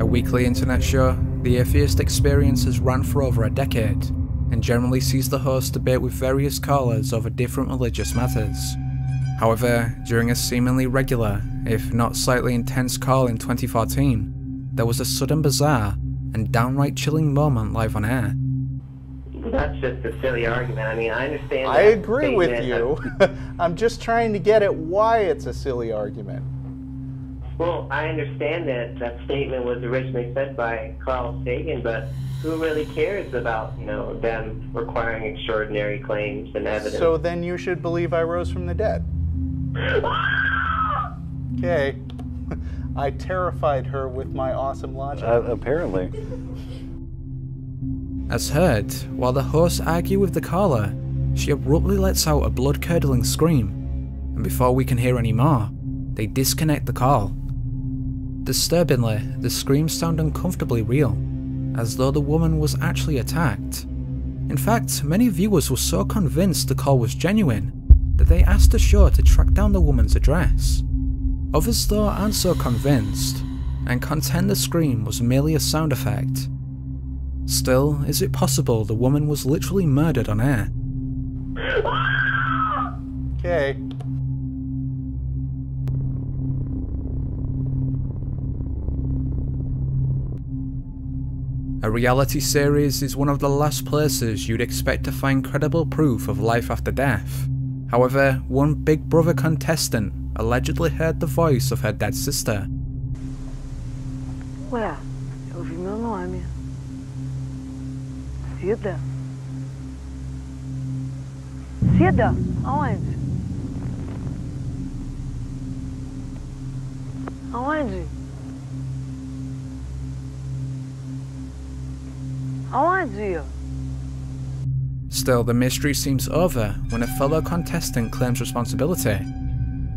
weekly internet show, The Atheist Experience has run for over a decade, and generally sees the host debate with various callers over different religious matters. However, during a seemingly regular, if not slightly intense call in 2014, there was a sudden bizarre and downright chilling moment live on air. That's just a silly argument. I mean, I understand. I agree with you. I'm just trying to get at why it's a silly argument. Well, I understand that that statement was originally said by Carl Sagan, but who really cares about, them requiring extraordinary claims and evidence? So then you should believe I rose from the dead. Okay. I terrified her with my awesome logic. Apparently. As heard, while the hosts argue with the caller, she abruptly lets out a blood-curdling scream, and before we can hear any more, they disconnect the call. Disturbingly, the screams sound uncomfortably real, as though the woman was actually attacked. In fact, many viewers were so convinced the call was genuine that they asked the show to track down the woman's address. Others though aren't so convinced, and contend the scream was merely a sound effect. Still, is it possible the woman was literally murdered on air? Okay. A reality series is one of the last places you'd expect to find credible proof of life after death. However, one Big Brother contestant allegedly heard the voice of her dead sister. Ué, eu ouvi meu nome. Cida? Cida? Aonde? Aonde? Aonde? Still, the mystery seems over when a fellow contestant claims responsibility.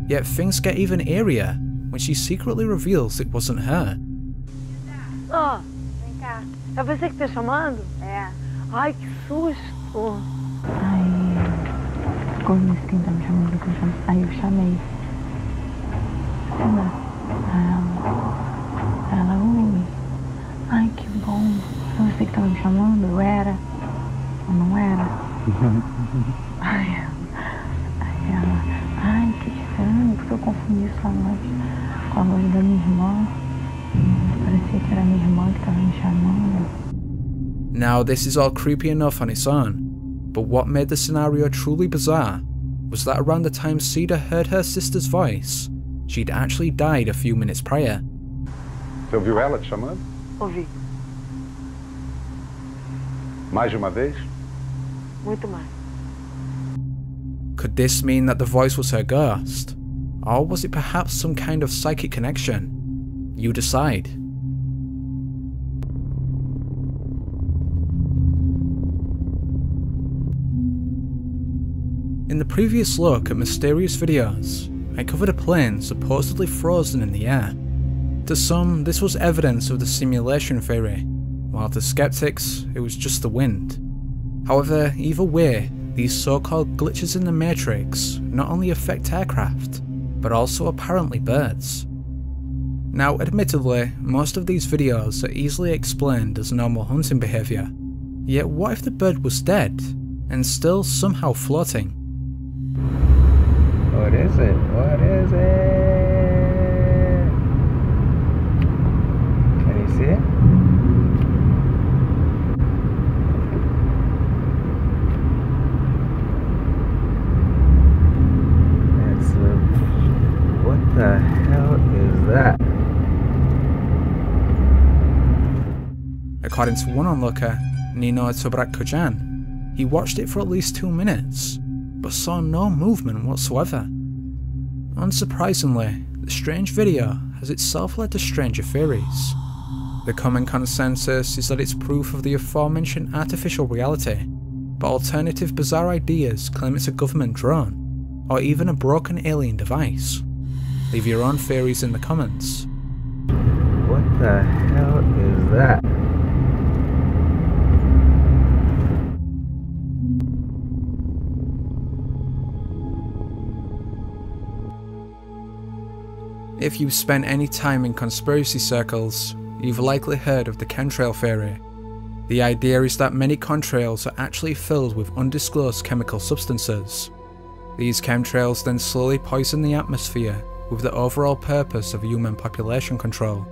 Yet things get even eerier when she secretly reveals it wasn't her. Ah, vem cá. É você que tá chamando? É. Ai, que susto. Aí, quando esse quem tá me chamando, aí eu chamei. Ela, oi. Ai, que bom. É você que tava me chamando? Eu era? Ou não era? Aí ela, ai, que estranho, porque eu confundi sua voz com a voz da minha irmã. Parecia que era minha irmã que tava me chamando. Now, this is all creepy enough on its own, but what made the scenario truly bizarre was that around the time Cida heard her sister's voice, she'd actually died a few minutes prior. Você ouviu ela te chamando? Ouvi. Mais de uma vez? Muito mais. Could this mean that the voice was her ghost? Or was it perhaps some kind of psychic connection? You decide. In the previous look at mysterious videos, I covered a plane supposedly frozen in the air. To some, this was evidence of the simulation theory, while to skeptics, it was just the wind. However, either way, these so-called glitches in the Matrix not only affect aircraft, but also apparently birds. Now, admittedly, most of these videos are easily explained as normal hunting behaviour, yet what if the bird was dead, and still somehow floating? What is it? What is it? Can you see it? What the hell is that? According to one onlooker, Nino Tobrak-Kojan, he watched it for at least 2 minutes, but saw no movement whatsoever. Unsurprisingly, the strange video has itself led to stranger theories. The common consensus is that it's proof of the aforementioned artificial reality, but alternative bizarre ideas claim it's a government drone, or even a broken alien device. Leave your own theories in the comments. What the hell is that? If you've spent any time in conspiracy circles, you've likely heard of the chemtrail theory. The idea is that many contrails are actually filled with undisclosed chemical substances. These chemtrails then slowly poison the atmosphere with the overall purpose of human population control.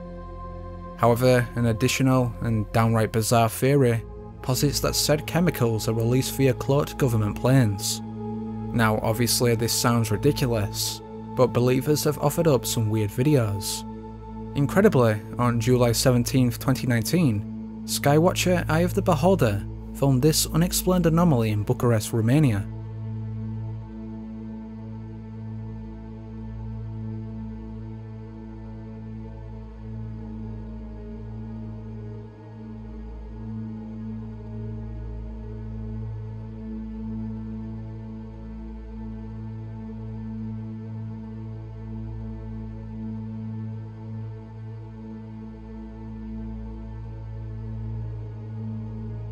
However, an additional and downright bizarre theory posits that said chemicals are released via cloaked government planes. Now obviously this sounds ridiculous, but believers have offered up some weird videos. Incredibly, on July 17, 2019, Skywatcher Eye of the Beholder filmed this unexplained anomaly in Bucharest, Romania.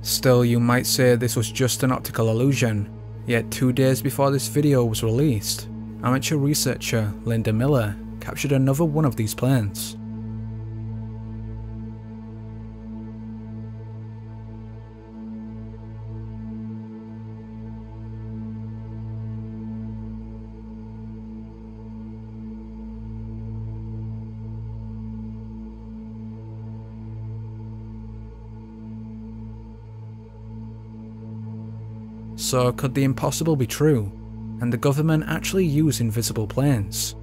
Still, you might say this was just an optical illusion, yet 2 days before this video was released, amateur researcher Linda Miller captured another one of these planes. So could the impossible be true, and the government actually use invisible planes?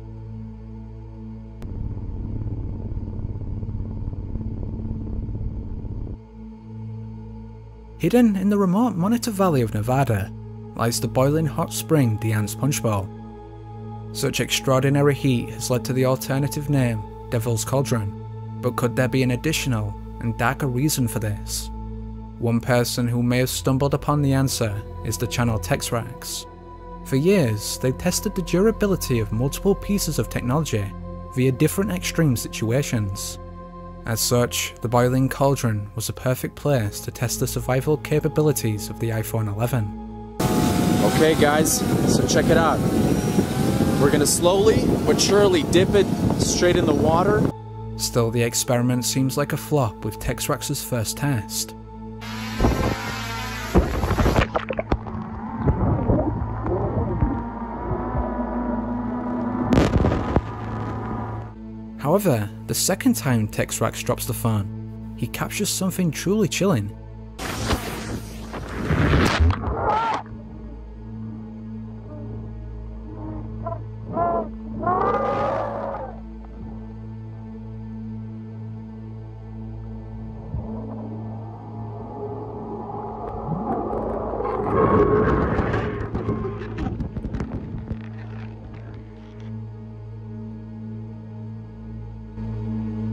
Hidden in the remote Monitor Valley of Nevada lies the boiling hot spring Dian's Punch Bowl. Such extraordinary heat has led to the alternative name Devil's Cauldron, but could there be an additional and darker reason for this? One person who may have stumbled upon the answer is the channel Texrax. For years, they've tested the durability of multiple pieces of technology via different extreme situations. As such, the boiling cauldron was a perfect place to test the survival capabilities of the iPhone 11. Okay guys, so check it out. We're gonna slowly but surely dip it straight in the water. Still, the experiment seems like a flop with Texrax's first test. However, the second time Texrax drops the phone, he captures something truly chilling.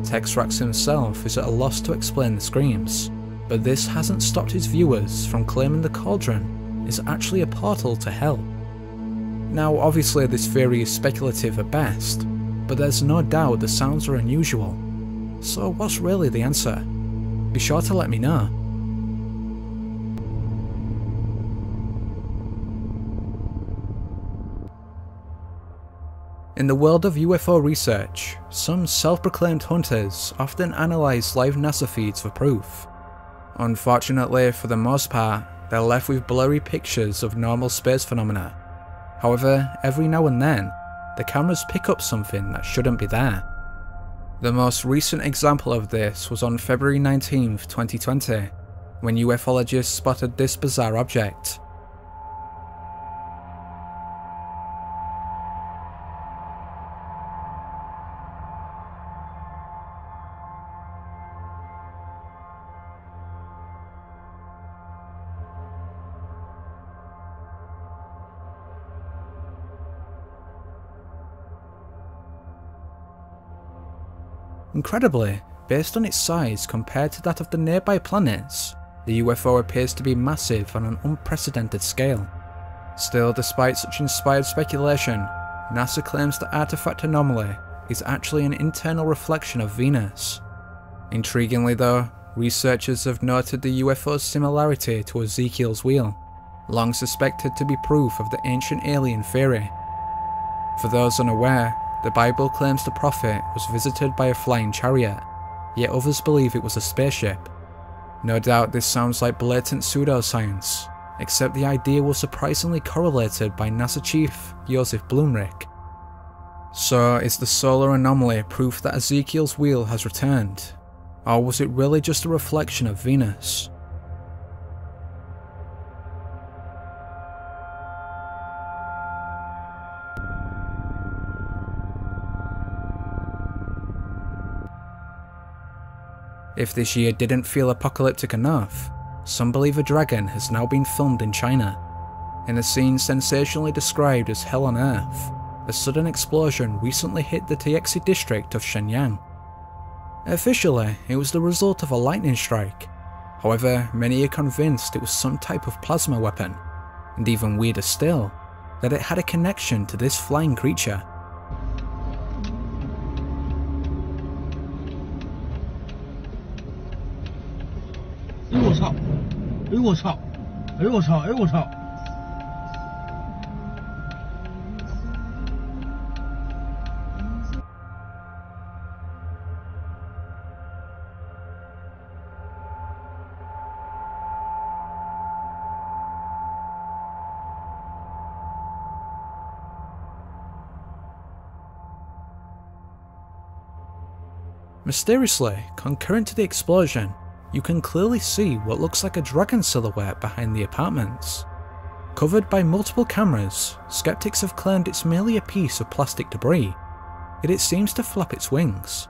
Texrax himself is at a loss to explain the screams, but this hasn't stopped his viewers from claiming the cauldron is actually a portal to hell. Now obviously this theory is speculative at best, but there's no doubt the sounds are unusual. So what's really the answer? Be sure to let me know. In the world of UFO research, some self-proclaimed hunters often analyse live NASA feeds for proof. Unfortunately, for the most part, they're left with blurry pictures of normal space phenomena. However, every now and then, the cameras pick up something that shouldn't be there. The most recent example of this was on February 19, 2020, when ufologists spotted this bizarre object. Incredibly, based on its size compared to that of the nearby planets, the UFO appears to be massive on an unprecedented scale. Still, despite such inspired speculation, NASA claims the artifact anomaly is actually an internal reflection of Venus. Intriguingly though, researchers have noted the UFO's similarity to Ezekiel's wheel, long suspected to be proof of the ancient alien theory. For those unaware, the Bible claims the prophet was visited by a flying chariot, yet others believe it was a spaceship. No doubt this sounds like blatant pseudoscience, except the idea was surprisingly correlated by NASA chief Josef Blumrich. So is the solar anomaly proof that Ezekiel's wheel has returned, or was it really just a reflection of Venus? If this year didn't feel apocalyptic enough, some believe a dragon has now been filmed in China. In a scene sensationally described as Hell on Earth, a sudden explosion recently hit the Tiexi district of Shenyang. Officially, it was the result of a lightning strike. However, many are convinced it was some type of plasma weapon, and even weirder still, that it had a connection to this flying creature. Mysteriously, concurrent to the explosion, you can clearly see what looks like a dragon silhouette behind the apartments. Covered by multiple cameras, skeptics have claimed it's merely a piece of plastic debris, yet it seems to flap its wings.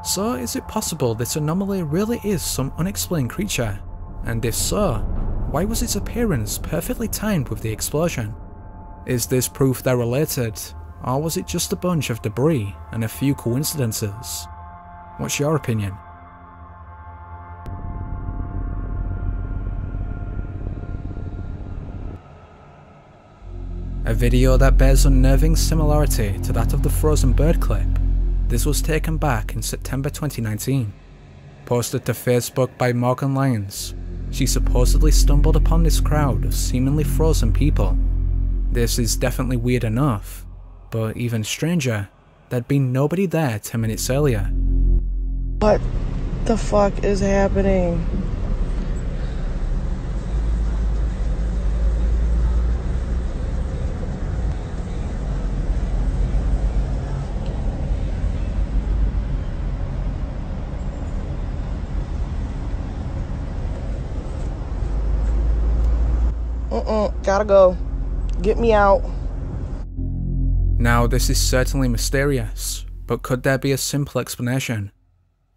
So is it possible this anomaly really is some unexplained creature? And if so, why was its appearance perfectly timed with the explosion? Is this proof they're related, or was it just a bunch of debris and a few coincidences? What's your opinion? A video that bears unnerving similarity to that of the frozen bird clip. This was taken back in September 2019. Posted to Facebook by Morgan Lyons, she supposedly stumbled upon this crowd of seemingly frozen people. This is definitely weird enough, but even stranger, there'd been nobody there 10 minutes earlier. What the fuck is happening? Gotta go. Get me out. Now this is certainly mysterious, but could there be a simple explanation?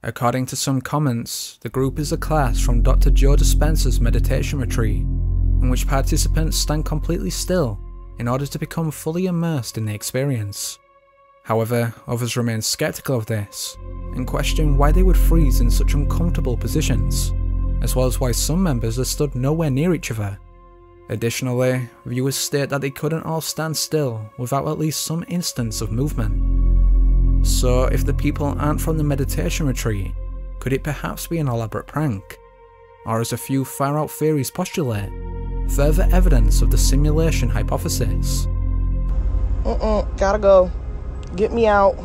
According to some comments, the group is a class from Dr. Joe Dispenza's meditation retreat, in which participants stand completely still in order to become fully immersed in the experience. However, others remain skeptical of this, and question why they would freeze in such uncomfortable positions, as well as why some members are stood nowhere near each other. Additionally, viewers state that they couldn't all stand still without at least some instance of movement. So if the people aren't from the meditation retreat, could it perhaps be an elaborate prank? Or as a few far-out theories postulate, further evidence of the simulation hypothesis? Gotta go. Get me out.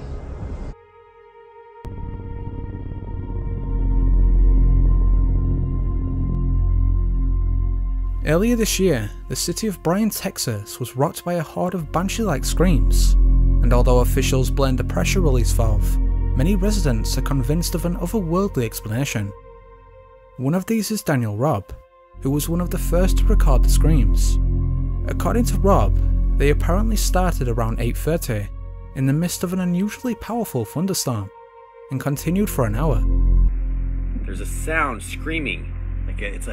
Earlier this year, the city of Bryan, Texas was rocked by a horde of banshee-like screams, and although officials blamed a pressure release valve, many residents are convinced of an otherworldly explanation. One of these is Daniel Robb, who was one of the first to record the screams. According to Robb, they apparently started around 8:30 in the midst of an unusually powerful thunderstorm, and continued for an hour. There's a sound screaming, it's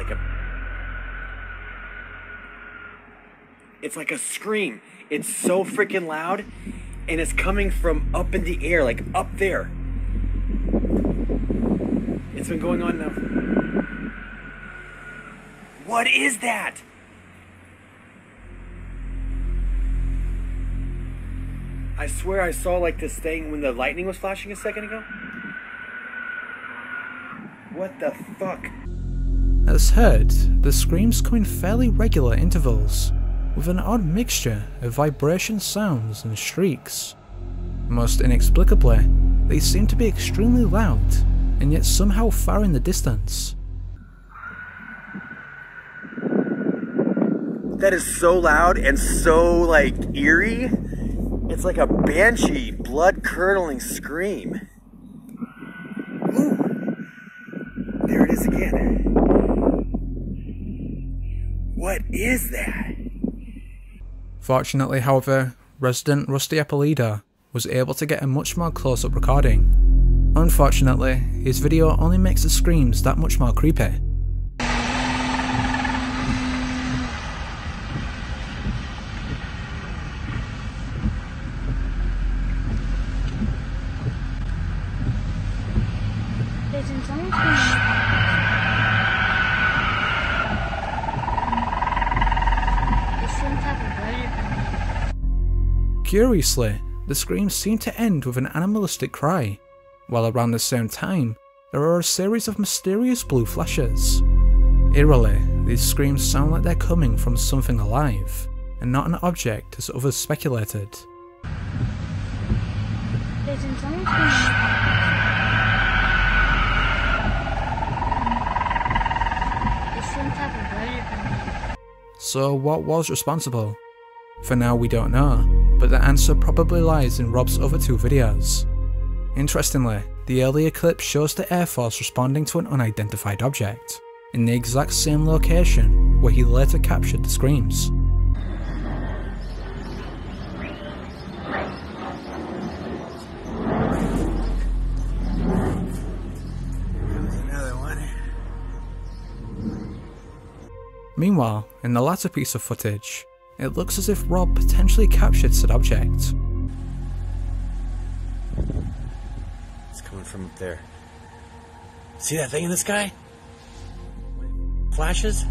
like a scream. It's so freaking loud, and it's coming from up in the air, like up there. It's been going on now. What is that? I swear I saw like this thing when the lightning was flashing a second ago. What the fuck? As heard, the screams come in fairly regular intervals, with an odd mixture of vibration sounds and shrieks. Most inexplicably, they seem to be extremely loud, and yet somehow far in the distance. That is so loud and so like eerie. It's like a banshee, blood-curdling scream. Ooh, there it is again. What is that? Fortunately, however, resident Rusty Eppolito was able to get a much more close-up recording. Unfortunately, his video only makes the screams that much more creepy. Curiously, the screams seem to end with an animalistic cry, while around the same time, there are a series of mysterious blue flashes. Eerily, these screams sound like they're coming from something alive, and not an object as others speculated. So what was responsible? For now we don't know, but the answer probably lies in Rob's other two videos. Interestingly, the earlier clip shows the Air Force responding to an unidentified object, in the exact same location where he later captured the screams. Another one. Meanwhile, in the latter piece of footage, it looks as if Rob potentially captured said object. It's coming from up there. See that thing in the sky? Flashes?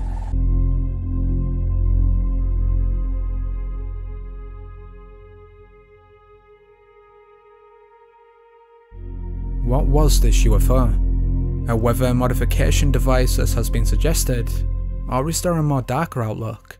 What was this UFO? A weather modification device as has been suggested? Or is there a more darker outlook?